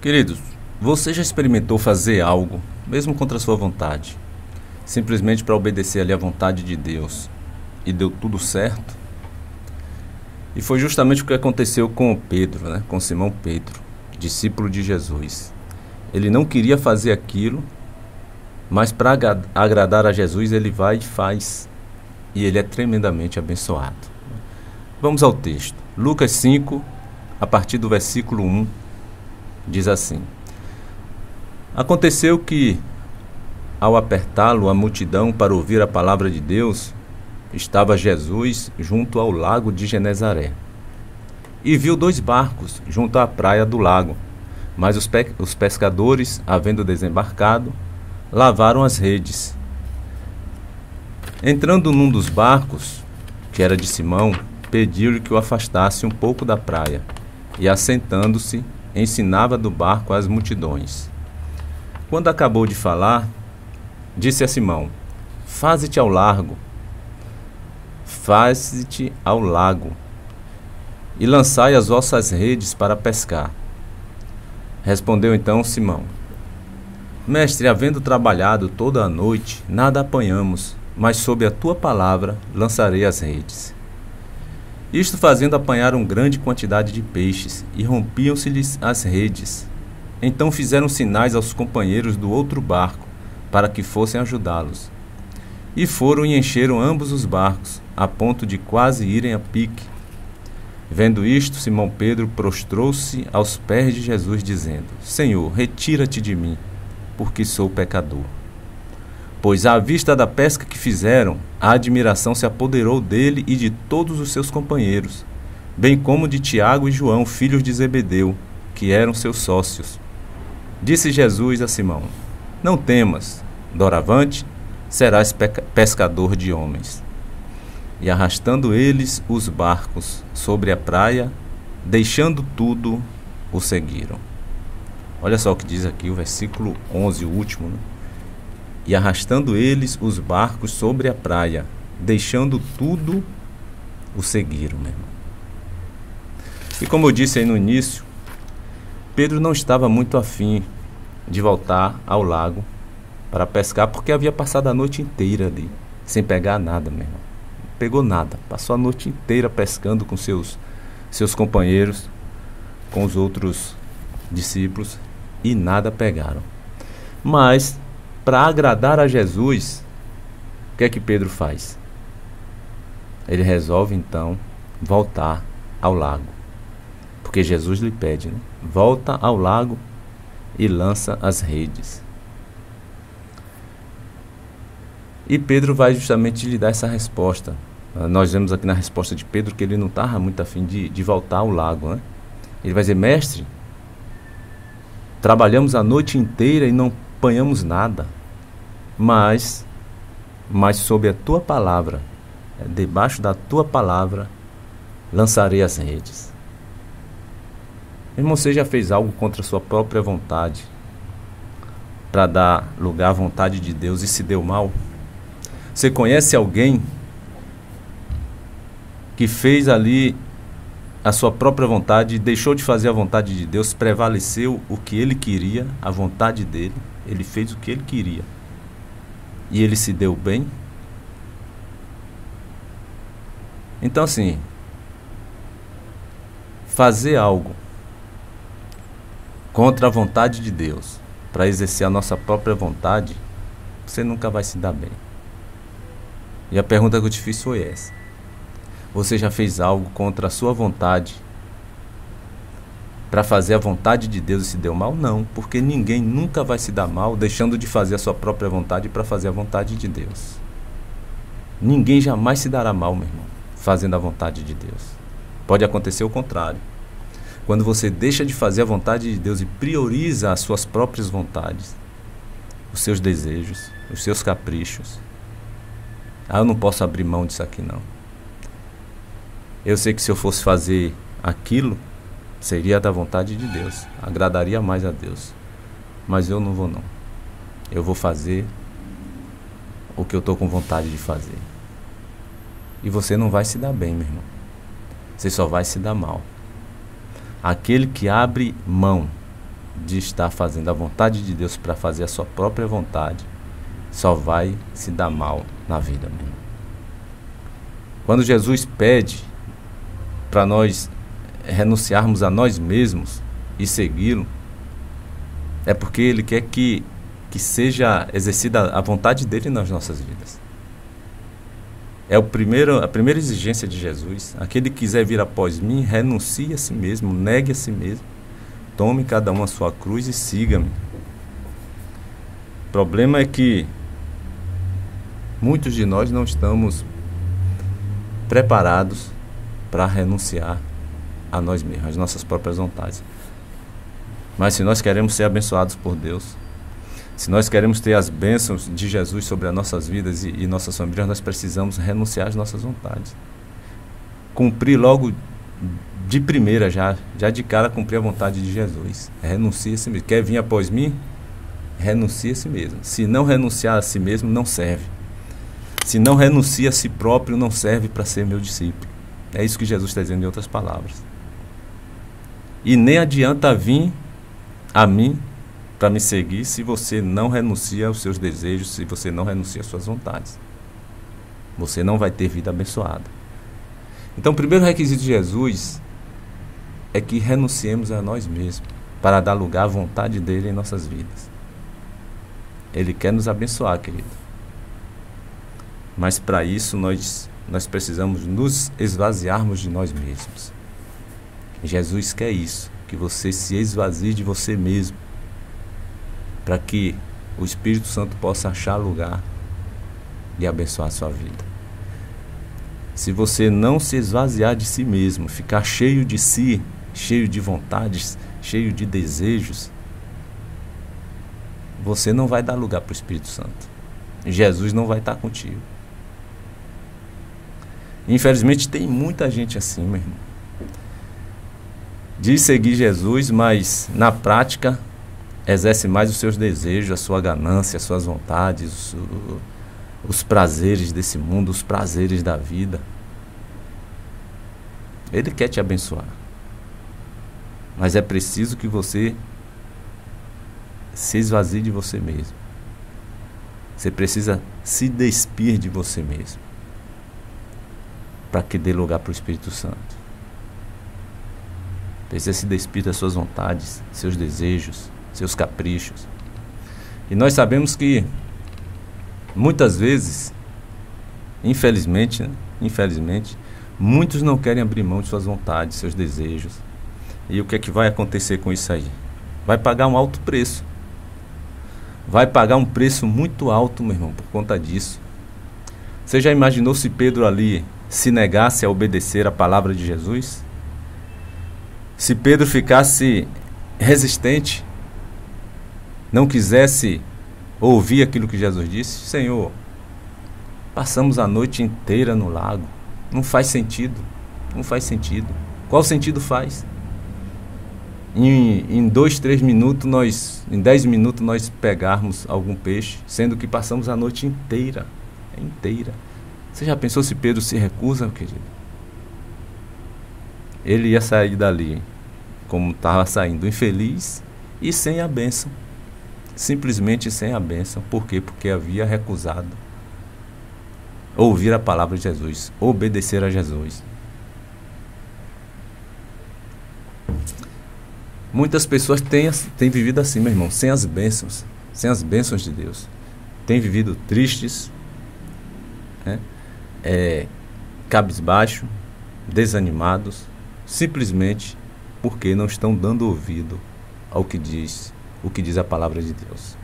Queridos, você já experimentou fazer algo, mesmo contra a sua vontade, simplesmente para obedecer ali à vontade de Deus, e deu tudo certo? E foi justamente o que aconteceu com Pedro, né? Com Simão Pedro, discípulo de Jesus. Ele não queria fazer aquilo, mas para agradar a Jesus ele vai e faz, e ele é tremendamente abençoado. Vamos ao texto. Lucas 5, a partir do versículo 1, diz assim: Aconteceu que, ao apertá-lo a multidão para ouvir a palavra de Deus, estava Jesus junto ao lago de Genezaré. E viu 2 barcos junto à praia do lago, mas os pescadores, havendo desembarcado, lavaram as redes. Entrando num dos barcos, que era de Simão, pediu-lhe que o afastasse um pouco da praia, e assentando-se, ensinava do barco às multidões. Quando acabou de falar, disse a Simão: Faze-te ao largo, faze-te ao lago, e lançai as vossas redes para pescar. Respondeu então Simão: Mestre, havendo trabalhado toda a noite, nada apanhamos, mas sob a tua palavra lançarei as redes. Isto fazendo, apanharam grande quantidade de peixes, e rompiam-se-lhes as redes. Então fizeram sinais aos companheiros do outro barco, para que fossem ajudá-los. E foram e encheram ambos os barcos, a ponto de quase irem a pique. Vendo isto, Simão Pedro prostrou-se aos pés de Jesus, dizendo: Senhor, retira-te de mim, porque sou pecador. Pois à vista da pesca que fizeram, a admiração se apoderou dele e de todos os seus companheiros, bem como de Tiago e João, filhos de Zebedeu, que eram seus sócios. Disse Jesus a Simão: Não temas, doravante serás pescador de homens. E arrastando eles os barcos sobre a praia, deixando tudo, o seguiram. Olha só o que diz aqui o versículo 11, o último, né? E arrastando eles os barcos sobre a praia, deixando tudo, o seguiram, meu irmão. E como eu disse aí no início, Pedro não estava muito afim de voltar ao lago para pescar, porque havia passado a noite inteira ali, sem pegar nada, meu irmão. Não pegou nada, passou a noite inteira pescando com seus companheiros, com os outros discípulos, e nada pegaram. Mas, para agradar a Jesus, o que é que Pedro faz? Ele resolve então voltar ao lago, porque Jesus lhe pede, né? Volta ao lago e lança as redes. E Pedro vai justamente lhe dar essa resposta. Nós vemos aqui na resposta de Pedro que ele não estava muito afim de voltar ao lago, né? Ele vai dizer: Mestre, trabalhamos a noite inteira e não apanhamos nada, mas sob a tua palavra, debaixo da tua palavra, lançarei as redes. Irmão, você já fez algo contra a sua própria vontade para dar lugar à vontade de Deus e se deu mal? Você conhece alguém que fez ali a sua própria vontade, deixou de fazer a vontade de Deus, prevaleceu o que ele queria, a vontade dele, ele fez o que ele queria e ele se deu bem? Então, assim, fazer algo contra a vontade de Deus para exercer a nossa própria vontade, você nunca vai se dar bem. E a pergunta que eu te fiz foi essa: você já fez algo contra a sua vontade para fazer a vontade de Deus e se deu mal? Não, porque ninguém nunca vai se dar mal deixando de fazer a sua própria vontade para fazer a vontade de Deus. Ninguém jamais se dará mal, meu irmão, fazendo a vontade de Deus. Pode acontecer o contrário. Quando você deixa de fazer a vontade de Deus e prioriza as suas próprias vontades, os seus desejos, os seus caprichos. Eu não posso abrir mão disso aqui, não. Eu sei que se eu fosse fazer aquilo, seria da vontade de Deus, agradaria mais a Deus. Mas eu não vou, não. Eu vou fazer o que eu estou com vontade de fazer. E você não vai se dar bem, meu irmão. Você só vai se dar mal. Aquele que abre mão de estar fazendo a vontade de Deus para fazer a sua própria vontade, só vai se dar mal na vida mesmo. Quando Jesus pede para nós renunciarmos a nós mesmos e segui-lo, é porque Ele quer que seja exercida a vontade dEle nas nossas vidas. É a primeira exigência de Jesus. Aquele que quiser vir após mim, renuncie a si mesmo, negue a si mesmo, tome cada um a sua cruz e siga-me. O problema é que muitos de nós não estamos preparados para renunciar a nós mesmos, às nossas próprias vontades. Mas se nós queremos ser abençoados por Deus, se nós queremos ter as bênçãos de Jesus sobre as nossas vidas e nossas famílias, nós precisamos renunciar às nossas vontades. Cumprir logo de primeira, já de cara, cumprir a vontade de Jesus. Renuncie a si mesmo. Quer vir após mim? Renuncie a si mesmo. Se não renunciar a si mesmo, não serve. Se não renuncia a si próprio, não serve para ser meu discípulo. É isso que Jesus está dizendo em outras palavras. E nem adianta vir a mim para me seguir se você não renuncia aos seus desejos, se você não renuncia às suas vontades. Você não vai ter vida abençoada. Então, o primeiro requisito de Jesus é que renunciemos a nós mesmos para dar lugar à vontade dele em nossas vidas. Ele quer nos abençoar, querido. Mas para isso nós precisamos nos esvaziarmos de nós mesmos. Jesus quer isso, que você se esvazie de você mesmo, para que o Espírito Santo possa achar lugar e abençoar a sua vida. Se você não se esvaziar de si mesmo, ficar cheio de si, cheio de vontades, cheio de desejos, você não vai dar lugar para o Espírito Santo. Jesus não vai estar contigo. Infelizmente tem muita gente assim, meu irmão. Diz seguir Jesus, mas na prática exerce mais os seus desejos, a sua ganância, as suas vontades, os prazeres desse mundo, os prazeres da vida. Ele quer te abençoar. Mas é preciso que você se esvazie de você mesmo. Você precisa se despir de você mesmo, para que dê lugar para o Espírito Santo. Precisa se despir das suas vontades, seus desejos, seus caprichos. E nós sabemos que muitas vezes, infelizmente, muitos não querem abrir mão de suas vontades, seus desejos. E o que é que vai acontecer com isso aí? Vai pagar um alto preço. Vai pagar um preço muito alto, meu irmão, por conta disso. Você já imaginou se Pedro ali se negasse a obedecer a palavra de Jesus? Se Pedro ficasse resistente, não quisesse ouvir aquilo que Jesus disse? Senhor, passamos a noite inteira no lago. Não faz sentido. Não faz sentido. Qual sentido faz? Em 2, 3 minutos, em 10 minutos nós pegarmos algum peixe, sendo que passamos a noite inteira. Você já pensou se Pedro se recusa, querido? Ele ia sair dali como estava saindo, infeliz e sem a bênção. Simplesmente sem a bênção. Por quê? Porque havia recusado ouvir a palavra de Jesus, obedecer a Jesus. Muitas pessoas têm vivido assim, meu irmão, sem as bênçãos de Deus. Têm vivido tristes, né? Cabisbaixo, desanimados, simplesmente porque não estão dando ouvido ao que diz a palavra de Deus.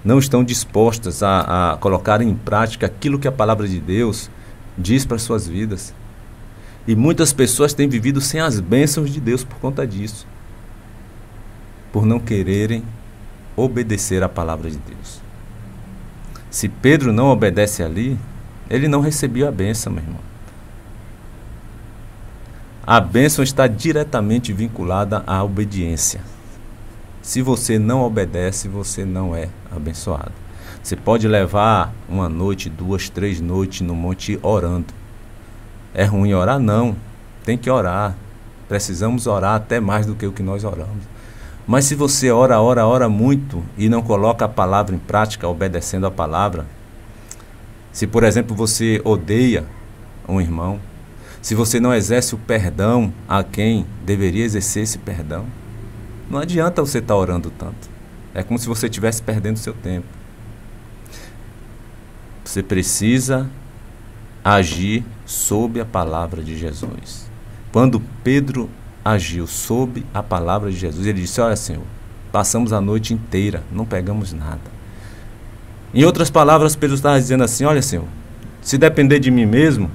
Não estão dispostas a colocar em prática aquilo que a palavra de Deus diz para as suas vidas. E muitas pessoas têm vivido sem as bênçãos de Deus por conta disso, por não quererem obedecer à palavra de Deus. Se Pedro não obedece ali, ele não recebeu a bênção, meu irmão. A bênção está diretamente vinculada à obediência. Se você não obedece, você não é abençoado. Você pode levar 1 noite, 2, 3 noites no monte orando. É ruim orar? Não. Tem que orar. Precisamos orar até mais do que o que nós oramos. Mas se você ora muito e não coloca a palavra em prática, obedecendo a palavra, se, por exemplo, você odeia um irmão, se você não exerce o perdão a quem deveria exercer esse perdão, não adianta você estar orando tanto. É como se você estivesse perdendo seu tempo. Você precisa agir sob a palavra de Jesus. Quando Pedro agiu sob a palavra de Jesus, ele disse: olha, Senhor, passamos a noite inteira, não pegamos nada. Em outras palavras, Pedro estava dizendo assim: olha, Senhor, se depender de mim mesmo,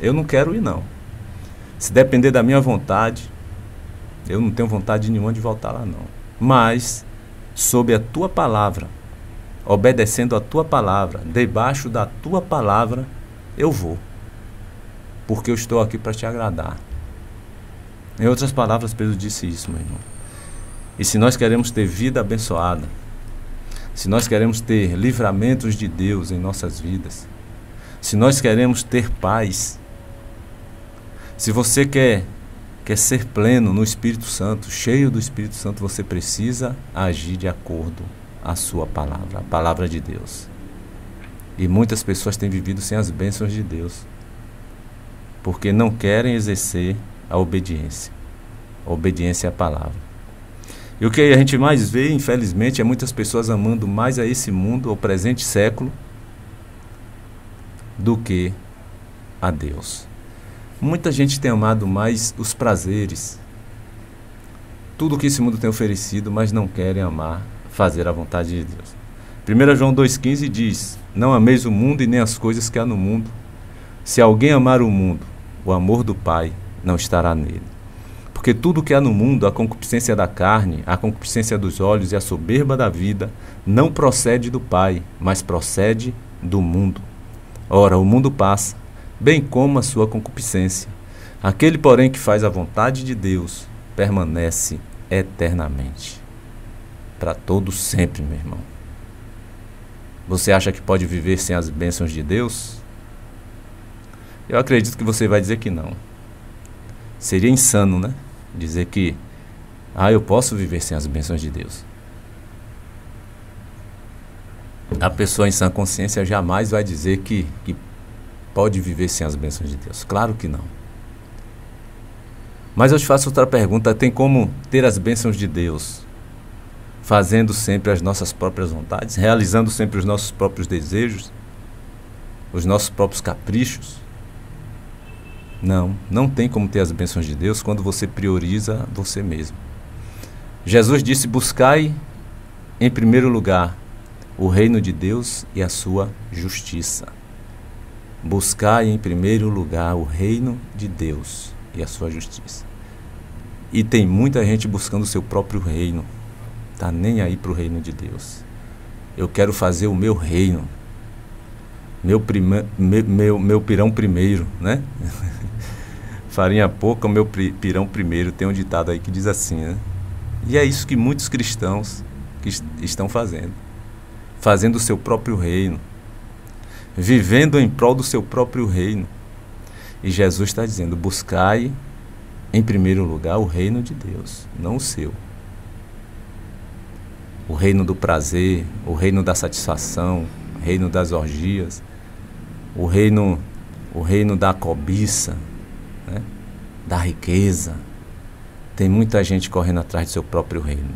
eu não quero ir não. Se depender da minha vontade, eu não tenho vontade nenhuma de voltar lá não. Mas, sob a tua palavra, obedecendo a tua palavra, debaixo da tua palavra, eu vou. Porque eu estou aqui para te agradar. Em outras palavras, Pedro disse isso, meu irmão. E se nós queremos ter vida abençoada, se nós queremos ter livramentos de Deus em nossas vidas, se nós queremos ter paz, se você quer ser pleno no Espírito Santo, cheio do Espírito Santo, você precisa agir de acordo à sua palavra, a palavra de Deus. E muitas pessoas têm vivido sem as bênçãos de Deus, porque não querem exercer a obediência à palavra. E o que a gente mais vê, infelizmente, é muitas pessoas amando mais a esse mundo, ao presente século, do que a Deus. Muita gente tem amado mais os prazeres, tudo que esse mundo tem oferecido, mas não querem amar, fazer a vontade de Deus. 1 João 2,15 diz: não ameis o mundo e nem as coisas que há no mundo. Se alguém amar o mundo, o amor do Pai não estará nele. Porque tudo que há no mundo, a concupiscência da carne, a concupiscência dos olhos e a soberba da vida, não procede do Pai, mas procede do mundo. Ora, o mundo passa, bem como a sua concupiscência. Aquele, porém, que faz a vontade de Deus, permanece eternamente. Para todo sempre, meu irmão. Você acha que pode viver sem as bênçãos de Deus? Eu acredito que você vai dizer que não. Seria insano, né? Dizer que, eu posso viver sem as bênçãos de Deus. A pessoa em sã consciência jamais vai dizer que pode viver sem as bênçãos de Deus. Claro que não. Mas eu te faço outra pergunta: tem como ter as bênçãos de Deus fazendo sempre as nossas próprias vontades, realizando sempre os nossos próprios desejos, os nossos próprios caprichos? Não, não tem como ter as bênçãos de Deus quando você prioriza você mesmo. Jesus disse: buscai em primeiro lugar o reino de Deus e a sua justiça. Buscai em primeiro lugar o reino de Deus e a sua justiça. E tem muita gente buscando o seu próprio reino. Tá nem aí para o reino de Deus. Eu quero fazer o meu reino. Meu pirão primeiro, né? Farinha pouca, o meu pirão primeiro. Tem um ditado aí que diz assim, né? E é isso que muitos cristãos estão fazendo. Fazendo o seu próprio reino. Vivendo em prol do seu próprio reino. E Jesus está dizendo: buscai em primeiro lugar o reino de Deus, não o seu. O reino do prazer, o reino da satisfação, o reino das orgias, o reino da cobiça, né? Da riqueza. Tem muita gente correndo atrás do seu próprio reino.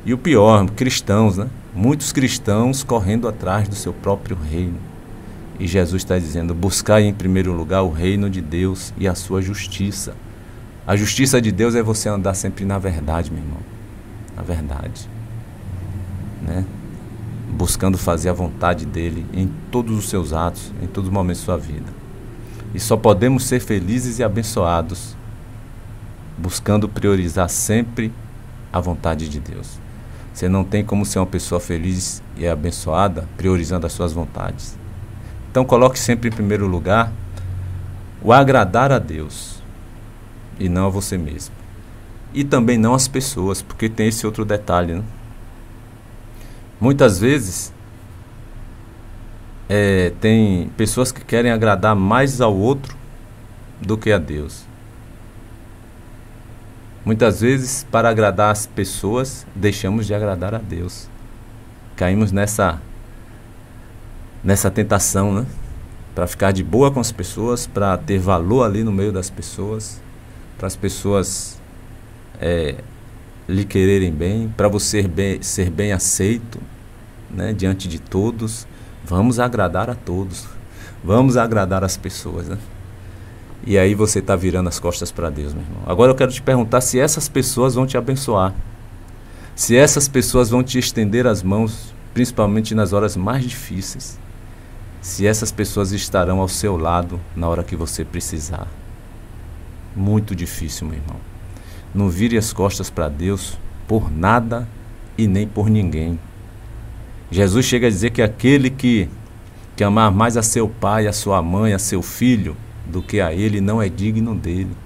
E o pior, cristãos, né? Muitos cristãos correndo atrás do seu próprio reino. E Jesus está dizendo: buscai em primeiro lugar o reino de Deus e a sua justiça. A justiça de Deus é você andar sempre na verdade, meu irmão. Na verdade. Né? Buscando fazer a vontade dele em todos os seus atos, em todos os momentos da sua vida. E só podemos ser felizes e abençoados buscando priorizar sempre a vontade de Deus. Você não tem como ser uma pessoa feliz e abençoada priorizando as suas vontades. Então coloque sempre em primeiro lugar o agradar a Deus e não a você mesmo. E também não as pessoas, porque tem esse outro detalhe, né? Muitas vezes tem pessoas que querem agradar mais ao outro do que a Deus. Muitas vezes, para agradar as pessoas, deixamos de agradar a Deus. Caímos nessa tentação, né? Para ficar de boa com as pessoas, para ter valor ali no meio das pessoas, para as pessoas lhe quererem bem, para você ser bem aceito, né, diante de todos. Vamos agradar a todos, vamos agradar as pessoas, né? E aí você está virando as costas para Deus, meu irmão. Agora eu quero te perguntar se essas pessoas vão te abençoar, se essas pessoas vão te estender as mãos, principalmente nas horas mais difíceis, se essas pessoas estarão ao seu lado na hora que você precisar. Muito difícil, meu irmão. Não vire as costas para Deus por nada e nem por ninguém. Jesus chega a dizer que aquele que amar mais a seu pai, a sua mãe, a seu filho, do que a ele, não é digno dele.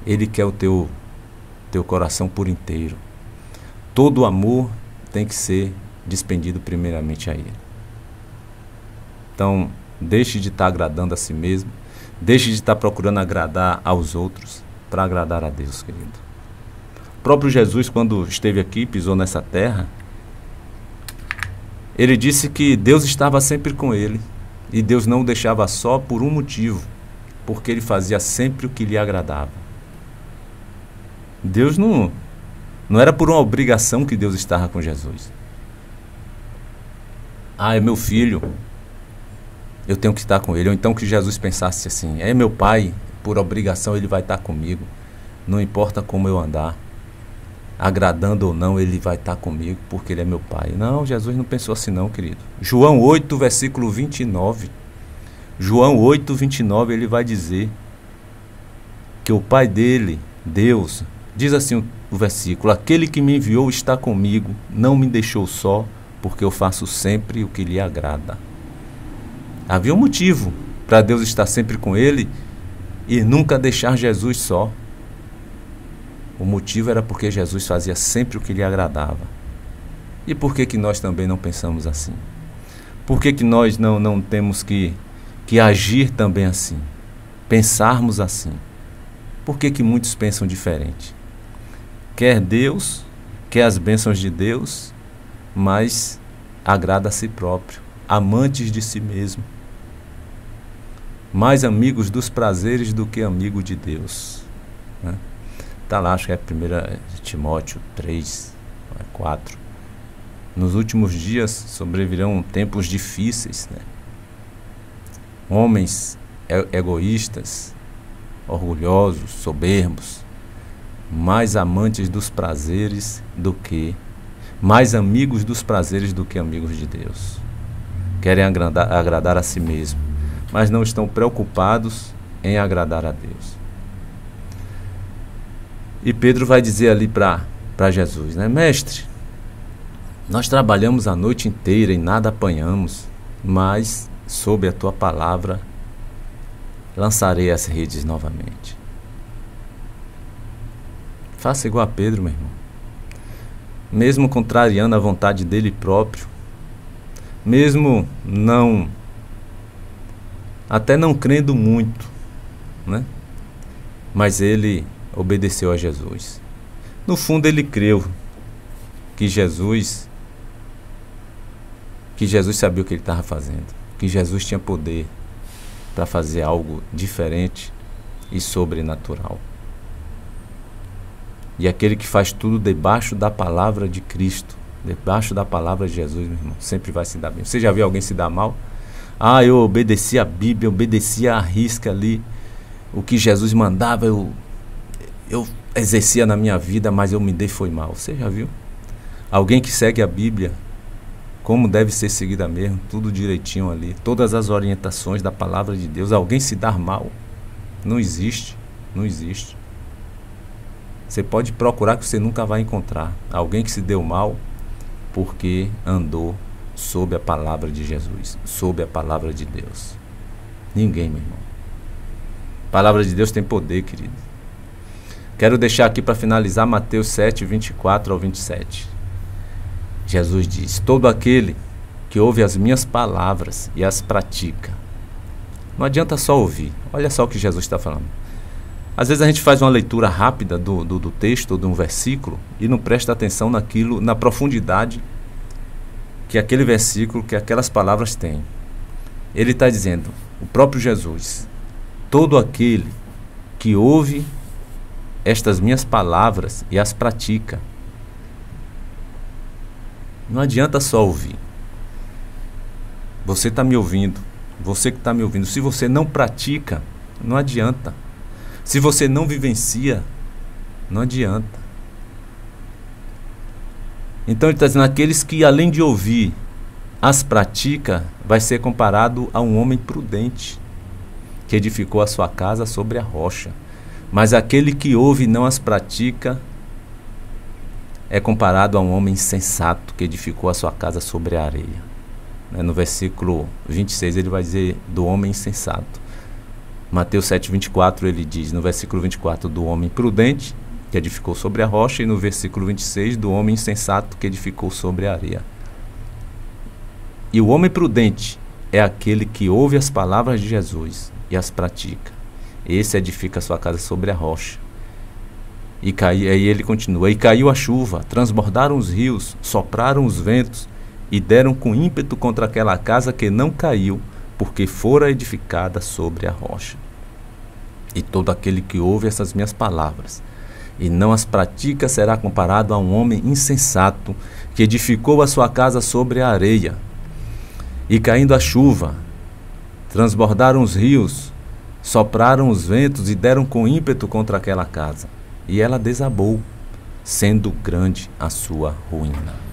Ele quer o teu coração por inteiro. Todo amor tem que ser despendido primeiramente a ele. Então, deixe de estar agradando a si mesmo, deixe de estar procurando agradar aos outros para agradar a Deus, querido. O próprio Jesus, quando esteve aqui, pisou nessa terra, ele disse que Deus estava sempre com ele e Deus não o deixava só por um motivo, porque ele fazia sempre o que lhe agradava. Deus não era por uma obrigação que Deus estava com Jesus. É meu filho, eu tenho que estar com ele. Ou então que Jesus pensasse assim, é meu pai, por obrigação ele vai estar comigo, não importa como eu andar, agradando ou não, ele vai estar comigo porque ele é meu pai. Não, Jesus não pensou assim não, querido. João 8, versículo 29. João 8, 29, ele vai dizer que o pai dele, Deus, diz assim o versículo: aquele que me enviou está comigo, não me deixou só, porque eu faço sempre o que lhe agrada. Havia um motivo para Deus estar sempre com ele e nunca deixar Jesus só. O motivo era porque Jesus fazia sempre o que lhe agradava. E por que nós também não pensamos assim? Por que nós não temos que agir também assim? Pensarmos assim? Por que muitos pensam diferente? Quer Deus, quer as bênçãos de Deus, mas agrada a si próprio, amantes de si mesmo, mais amigos dos prazeres do que amigo de Deus, né? Está lá, acho que é 1 Timóteo 3, 4. Nos últimos dias sobrevirão tempos difíceis, né? Homens egoístas, orgulhosos, soberbos, mais amantes dos prazeres mais amigos dos prazeres do que amigos de Deus. Querem agradar a si mesmo, mas não estão preocupados em agradar a Deus. E Pedro vai dizer ali para Jesus, né? Mestre, nós trabalhamos a noite inteira e nada apanhamos, mas sob a tua palavra lançarei as redes novamente. Faça igual a Pedro, meu irmão. Mesmo contrariando a vontade dele próprio, mesmo até não crendo muito, né? Mas ele obedeceu a Jesus. No fundo ele creu que Jesus sabia o que ele estava fazendo, que Jesus tinha poder para fazer algo diferente e sobrenatural. E aquele que faz tudo debaixo da palavra de Cristo, debaixo da palavra de Jesus, meu irmão, sempre vai se dar bem. Você já viu alguém se dar mal? Eu obedeci a Bíblia, obedeci à risca ali, o que Jesus mandava, eu exercia na minha vida, mas eu me dei foi mal. Você já viu? Alguém que segue a Bíblia, como deve ser seguida mesmo, tudo direitinho ali, todas as orientações da palavra de Deus, alguém se dar mal? Não existe, não existe. Você pode procurar que você nunca vai encontrar alguém que se deu mal porque andou sob a palavra de Jesus, sob a palavra de Deus. Ninguém, meu irmão. A palavra de Deus tem poder, querido. Quero deixar aqui para finalizar Mateus 7, 24 ao 27. Jesus diz: todo aquele que ouve as minhas palavras e as pratica. Não adianta só ouvir. Olha só o que Jesus está falando. Às vezes a gente faz uma leitura rápida do texto ou de um versículo e não presta atenção naquilo, na profundidade que aquele versículo, que aquelas palavras têm. Ele está dizendo, o próprio Jesus, todo aquele que ouve estas minhas palavras e as pratica. Não adianta só ouvir. Você está me ouvindo, você que está me ouvindo, se você não pratica, não adianta. Se você não vivencia, não adianta. Então ele está dizendo, aqueles que além de ouvir, as pratica, vai ser comparado a um homem prudente, que edificou a sua casa sobre a rocha. Mas aquele que ouve e não as pratica, é comparado a um homem insensato, que edificou a sua casa sobre a areia. No versículo 26 ele vai dizer do homem insensato. Mateus 7,24 ele diz, no versículo 24, do homem prudente, que edificou sobre a rocha, e no versículo 26, do homem insensato, que edificou sobre a areia. E o homem prudente é aquele que ouve as palavras de Jesus e as pratica. Esse edifica a sua casa sobre a rocha. Aí ele continua, e caiu a chuva, transbordaram os rios, sopraram os ventos, e deram com ímpeto contra aquela casa que não caiu, porque fora edificada sobre a rocha. E todo aquele que ouve essas minhas palavras e não as pratica será comparado a um homem insensato que edificou a sua casa sobre a areia. E caindo a chuva, transbordaram os rios, sopraram os ventos e deram com ímpeto contra aquela casa. E ela desabou, sendo grande a sua ruína.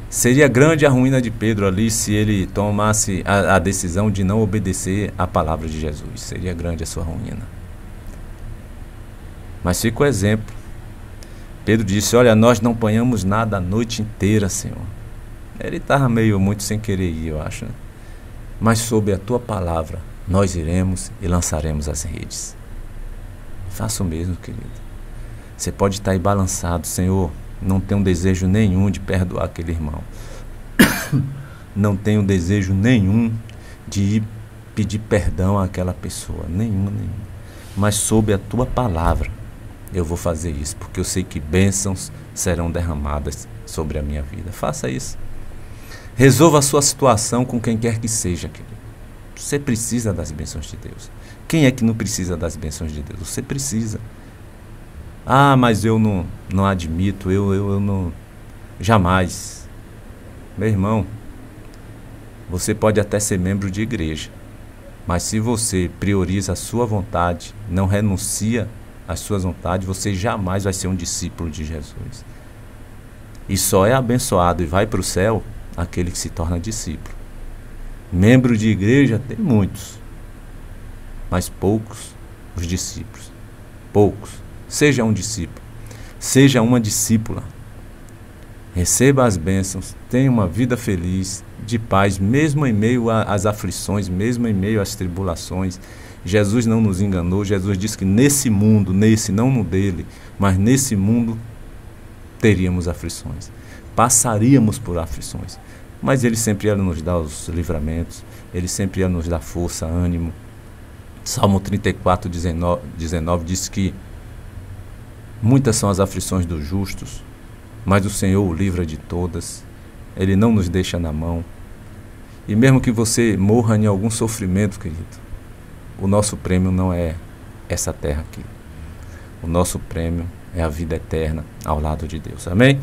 Seria grande a ruína de Pedro ali se ele tomasse a decisão de não obedecer à palavra de Jesus. Seria grande a sua ruína. Mas fica o exemplo. Pedro disse, olha, nós não apanhamos nada a noite inteira, Senhor. Ele estava meio muito sem querer ir, eu acho. Mas sob a tua palavra, nós iremos e lançaremos as redes. Faça o mesmo, querido. Você pode estar aí balançado, Senhor. Não tenho desejo nenhum de perdoar aquele irmão. Não tenho desejo nenhum de ir pedir perdão àquela pessoa. Nenhum. Mas sob a tua palavra, eu vou fazer isso, porque eu sei que bênçãos serão derramadas sobre a minha vida. Faça isso. Resolva a sua situação com quem quer que seja, querido. Você precisa das bênçãos de Deus. Quem é que não precisa das bênçãos de Deus? Você precisa. Ah, mas eu não admito, eu não... Jamais. Meu irmão, você pode até ser membro de igreja, mas se você prioriza a sua vontade, não renuncia às suas vontades, você jamais vai ser um discípulo de Jesus. E só é abençoado e vai para o céu aquele que se torna discípulo. Membro de igreja tem muitos, mas poucos os discípulos. Poucos. Seja um discípulo, seja uma discípula. Receba as bênçãos, tenha uma vida feliz, de paz, mesmo em meio às aflições, mesmo em meio às tribulações. Jesus não nos enganou, Jesus disse que nesse mundo, não no dele, mas nesse mundo teríamos aflições, passaríamos por aflições, mas ele sempre ia nos dar os livramentos, ele sempre ia nos dar força, ânimo. Salmo 34, 19 diz que muitas são as aflições dos justos, mas o Senhor o livra de todas. Ele não nos deixa na mão. E mesmo que você morra em algum sofrimento, querido, o nosso prêmio não é essa terra aqui. O nosso prêmio é a vida eterna ao lado de Deus. Amém?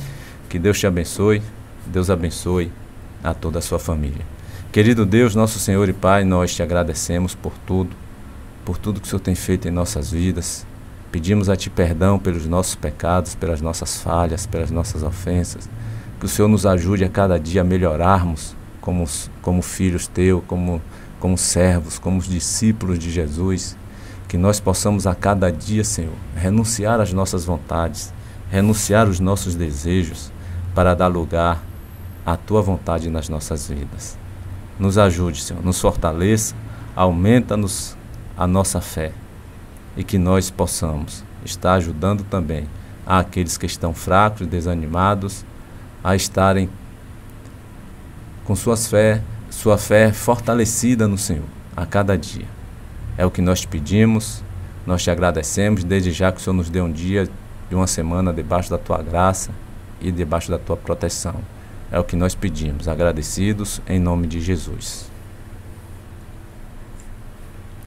Que Deus te abençoe. Deus abençoe a toda a sua família. Querido Deus, nosso Senhor e Pai, nós te agradecemos por tudo que o Senhor tem feito em nossas vidas. Pedimos a Ti perdão pelos nossos pecados, pelas nossas falhas, pelas nossas ofensas. Que o Senhor nos ajude a cada dia a melhorarmos como filhos Teus, como servos, como discípulos de Jesus. Que nós possamos a cada dia, Senhor, renunciar às nossas vontades, renunciar aos nossos desejos, para dar lugar à Tua vontade nas nossas vidas. Nos ajude, Senhor, nos fortaleça, aumenta-nos a nossa fé. E que nós possamos estar ajudando também àqueles que estão fracos e desanimados a estarem com sua fé fortalecida no Senhor a cada dia. É o que nós te pedimos Nós te agradecemos desde já que o Senhor nos deu um dia de uma semana debaixo da tua graça e debaixo da tua proteção. É o que nós pedimos, agradecidos em nome de Jesus.